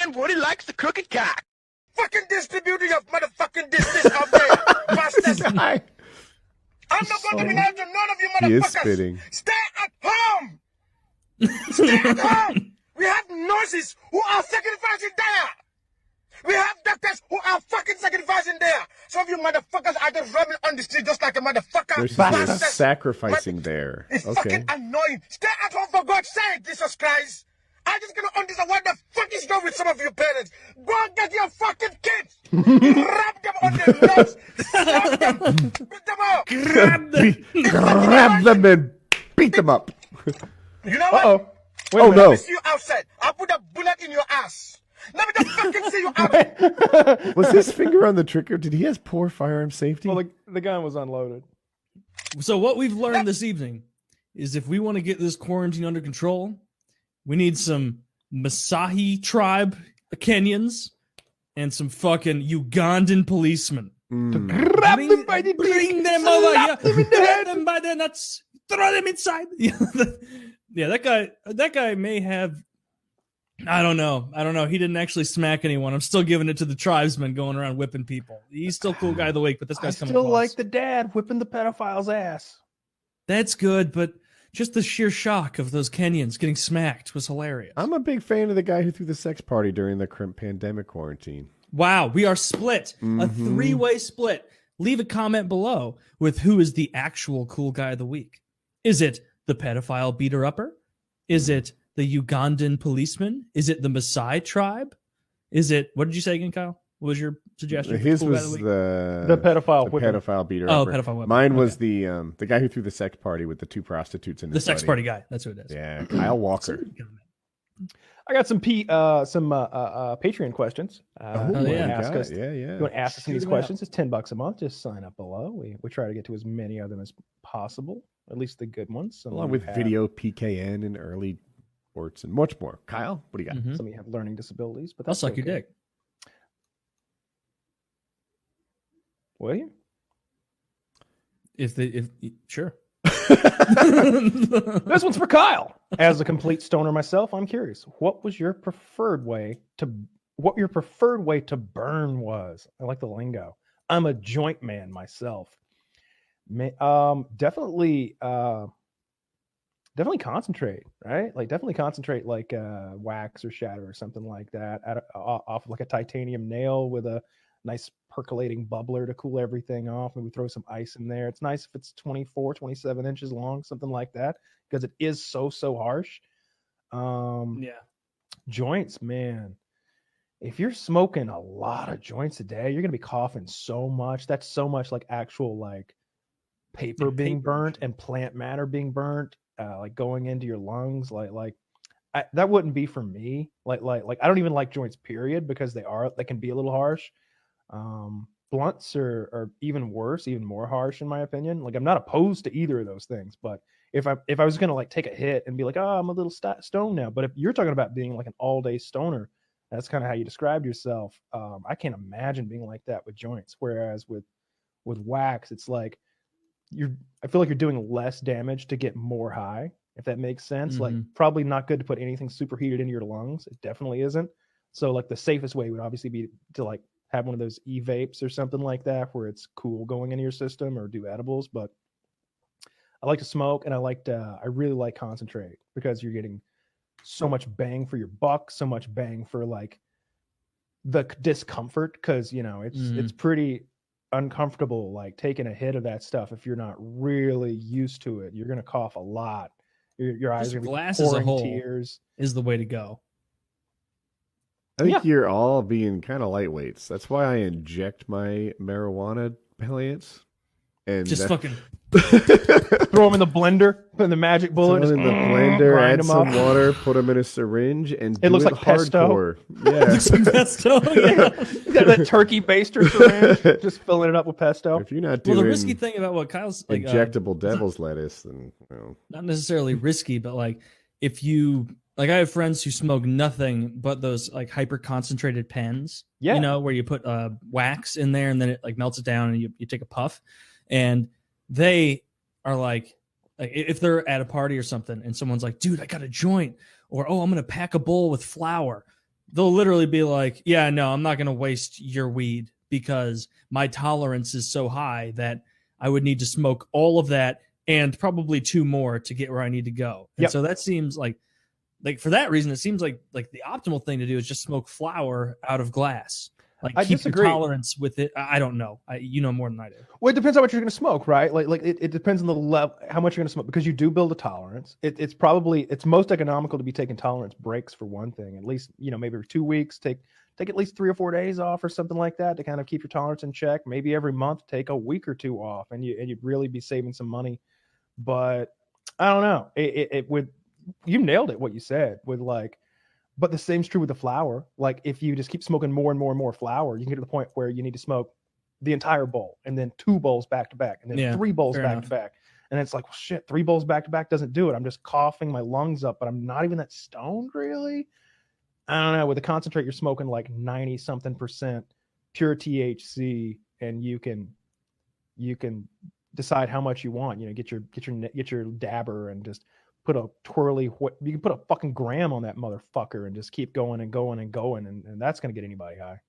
and Woody likes the crooked cock. Fucking distributing of motherfucking this out there, bastards. I'm not going to be nice to none of you motherfuckers. He is spitting. Stay at home. Stay at home. We have nurses who are sacrificing there. We have doctors who are fucking sacrificing there. Some of you motherfuckers are just roaming on the street just like a motherfucker. They're sacrificing there. It's Okay. fucking annoying. Stay at home for God's sake, Jesus Christ. I just gonna understand what the fuck is wrong with some of you parents. Go and get your fucking kids. Grab them on their nose. Slap them. Beat them up. Grab them and beat them up. You know what? Oh no. Let me see you outside. I'll put a bullet in your ass. Let me just fucking see you out. Was his finger on the trigger? Did he have poor firearm safety? Well, the gun was unloaded. So what we've learned this evening is if we want to get this quarantine under control, we need some Maasai tribe Kenyans and some fucking Ugandan policemen. To grab them by the bring them over here, grab them by the nuts, throw them inside. Yeah, that guy may have. I don't know. He didn't actually smack anyone. I'm still giving it to the tribesmen going around whipping people. He's still cool guy of the week, but this guy's coming close. Still like the dad whipping the pedophile's ass. That's good, but just the sheer shock of those Kenyans getting smacked was hilarious. I'm a big fan of the guy who threw the sex party during the pandemic quarantine. Wow, we are split. A three-way split. Leave a comment below with who is the actual cool guy of the week. Is it the pedophile beater-upper? Is it the Ugandan policeman? Is it the Maasai tribe? Is it, what did you say again, Kyle? What was your suggestion? His cool was the pedophile pedophile beater. Oh, pedophile whipper. Mine was the guy who threw the sex party with the two prostitutes in the sex party guy. That's who it is. Yeah, Kyle Walker. I got some Patreon questions. Oh my God. Yeah. You want to ask us some of these questions? It's $10 a month. Just sign up below. We try to get to as many of them as possible, at least the good ones. Along with video PKN and early sports and much more. Kyle, what do you got? Some of you have learning disabilities, but I'll that's suck your dick. Will you? Sure. This one's for Kyle. As a complete stoner myself, I'm curious. What your preferred way to burn was? I like the lingo. I'm a joint man myself. Definitely concentrate, right? Like definitely concentrate, like wax or shatter or something like that, off like a titanium nail with a nice percolating bubbler to cool everything off. Maybe throw some ice in there. It's nice if it's 24, 27 inches long, something like that, because it is so harsh. Joints, man. If you're smoking a lot of joints a day, you're gonna be coughing so much. That's so much like actual like paper being burnt and plant matter being burnt, like going into your lungs. That wouldn't be for me. Like I don't even like joints, period, because they can be a little harsh. Blunts are even worse, even more harsh in my opinion. Like I'm not opposed to either of those things, but if I was gonna like take a hit and be like, oh, I'm a little stoned now, but if you're talking about being like an all-day stoner, that's kind of how you described yourself. I can't imagine being like that with joints. Whereas with wax, it's like I feel like you're doing less damage to get more high, if that makes sense. Like probably not good to put anything superheated into your lungs. It definitely isn't. So like the safest way would obviously be to like have one of those e-vapes or something like that where it's cool going into your system, or do edibles. But I like to smoke, and I really like concentrate, because you're getting so much bang for your buck, so much bang for like the discomfort, because it's pretty uncomfortable like taking a hit of that stuff if you're not really used to it. You're gonna cough a lot. Your eyes are gonna be pouring tears. Is the way to go. I think you're all being kind of lightweights. That's why I inject my marijuana plants. And just fucking throw them in the blender, put in the magic bullet, in the blender, add some water, put them in a syringe, and it looks like hardcore. Pesto. Yeah, it looks like pesto. Yeah, you got that turkey baster syringe, just filling it up with pesto. If you're not doing the risky thing about what Kyle's like, injectable devil's lettuce, then not necessarily risky, but like if you like, I have friends who smoke nothing but those like hyper concentrated pens. Yeah, where you put wax in there and then it like melts it down and you take a puff. And they are like if they're at a party or something and someone's like, dude, I got a joint, or, oh, I'm going to pack a bowl with flour. they'll literally be like, yeah, no, I'm not going to waste your weed because my tolerance is so high that I would need to smoke all of that and probably 2 more to get where I need to go. And so that seems like for that reason, it seems like the optimal thing to do is just smoke flower out of glass. Like I keep disagree. your tolerance with it. I don't know. You know more than I do. Well, it depends on what you're going to smoke, right? Like it depends on the level, how much you're going to smoke, because you do build a tolerance. It's most economical to be taking tolerance breaks for one thing. At least, maybe every 2 weeks, take at least 3 or 4 days off or something like that to kind of keep your tolerance in check. Maybe every month, take a week or 2 off, and you'd really be saving some money. But I don't know. It would. You nailed it. What you said with but the same's true with the flower. Like if you just keep smoking more and more and more flower, you can get to the point where you need to smoke the entire bowl and then 2 bowls back to back and then 3 bowls back to back. And it's like, well, shit, 3 bowls back to back doesn't do it. I'm just coughing my lungs up, but I'm not even that stoned really. I don't know. With the concentrate, you're smoking like 90 something % pure THC, and you can decide how much you want. Get your dabber and just put a twirly. You can put a fucking gram on that motherfucker and just keep going and going and going, and that's gonna get anybody high.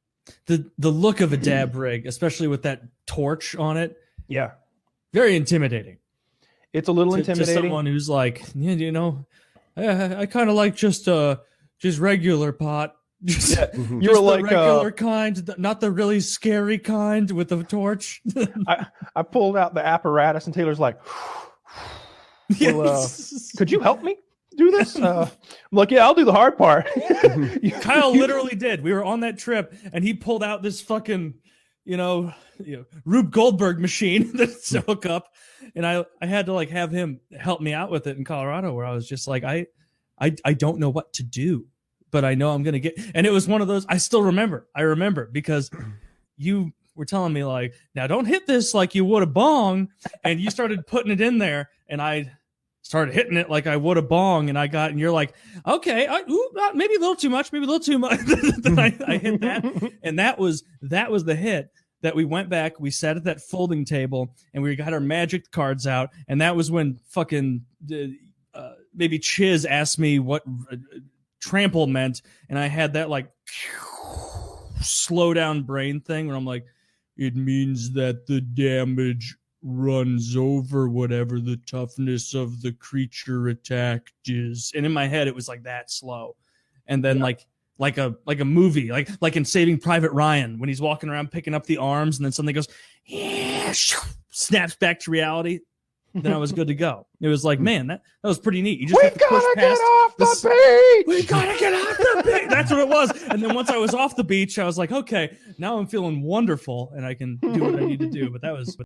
The look of a dab rig, especially with that torch on it, yeah, very intimidating. It's a little intimidating to someone who's like, I kind of like just regular pot. Just, you were like regular kind, not the really scary kind with the torch. I pulled out the apparatus, and Taylor's like, well, could you help me do this? I'm like, yeah, I'll do the hard part. Kyle literally did. We were on that trip, and he pulled out this fucking, Rube Goldberg machine that's to hook up, and I had to have him help me out with it in Colorado, where I was just like, I don't know what to do, but I know I'm gonna get. And it was one of those. I still remember. I remember because you were telling me now don't hit this like you would a bong, and you started putting it in there, and I started hitting it like I would a bong, and you're like, okay, maybe a little too much, maybe a little too much. Then I hit that, and that was the hit. That we went back, we sat at that folding table, and we got our magic cards out, and that was when fucking maybe Chiz asked me what trample meant, and I had that slow down brain thing where I'm like, it means that the damage runs over whatever the toughness of the creature attacked is. And in my head, it was that slow. And then like a movie, like in Saving Private Ryan, when he's walking around picking up the arms, and then something goes, yeah, snaps back to reality. Then I was good to go. It was like, man, that was pretty neat. You just have to push past the beach. We gotta get off the beach. That's what it was. And then once I was off the beach, I was like, okay, now I'm feeling wonderful, and I can do what I need to do. But that was